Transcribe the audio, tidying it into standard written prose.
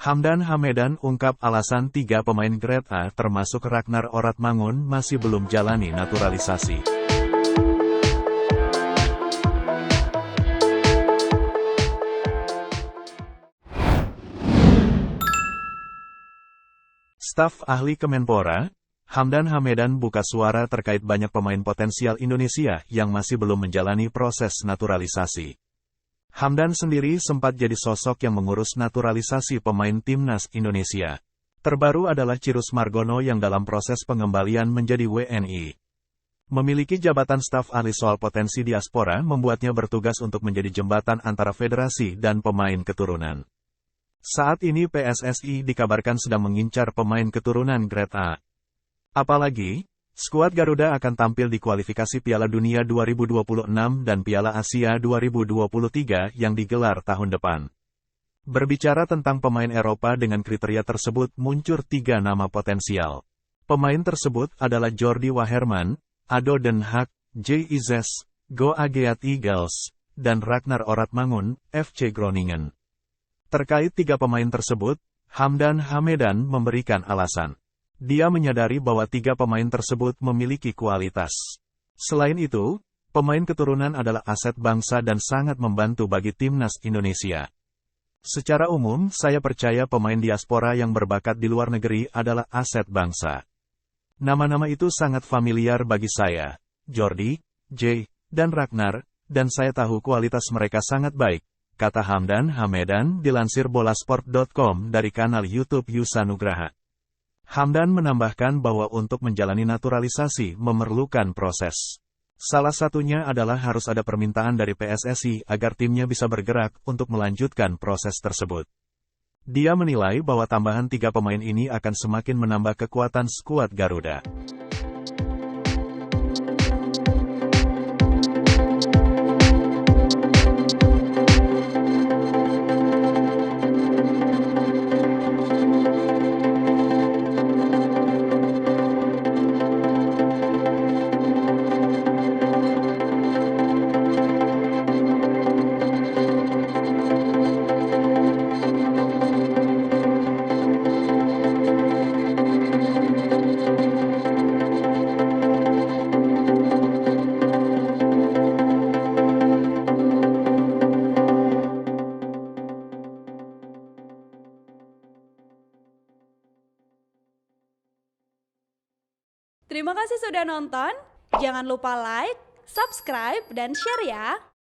Hamdan Hamedan ungkap alasan 3 pemain Grade A termasuk Ragnar Oratmangun masih belum jalani naturalisasi. Staf ahli Kemenpora, Hamdan Hamedan buka suara terkait banyak pemain potensial Indonesia yang masih belum menjalani proses naturalisasi. Hamdan sendiri sempat jadi sosok yang mengurus naturalisasi pemain timnas Indonesia. Terbaru adalah Cirus Margono yang dalam proses pengembalian menjadi WNI. Memiliki jabatan staf ahli soal potensi diaspora membuatnya bertugas untuk menjadi jembatan antara federasi dan pemain keturunan. Saat ini PSSI dikabarkan sedang mengincar pemain keturunan Grade A. Apalagi, skuad Garuda akan tampil di kualifikasi Piala Dunia 2026 dan Piala Asia 2023 yang digelar tahun depan. Berbicara tentang pemain Eropa dengan kriteria tersebut muncul 3 nama potensial. Pemain tersebut adalah Jordi Waherman, Ado Den Haag, J. Izes, Go Ahead Eagles, dan Ragnar Oratmangun, FC Groningen. Terkait 3 pemain tersebut, Hamdan Hamedan memberikan alasan. Dia menyadari bahwa 3 pemain tersebut memiliki kualitas. Selain itu, pemain keturunan adalah aset bangsa dan sangat membantu bagi timnas Indonesia. Secara umum, saya percaya pemain diaspora yang berbakat di luar negeri adalah aset bangsa. Nama-nama itu sangat familiar bagi saya, Jordi, J, dan Ragnar, dan saya tahu kualitas mereka sangat baik, kata Hamdan Hamedan dilansir bolasport.com dari kanal YouTube Yusa Nugraha. Hamdan menambahkan bahwa untuk menjalani naturalisasi memerlukan proses. Salah satunya adalah harus ada permintaan dari PSSI agar timnya bisa bergerak untuk melanjutkan proses tersebut. Dia menilai bahwa tambahan 3 pemain ini akan semakin menambah kekuatan skuad Garuda. Terima kasih sudah nonton. Jangan lupa like, subscribe, dan share ya.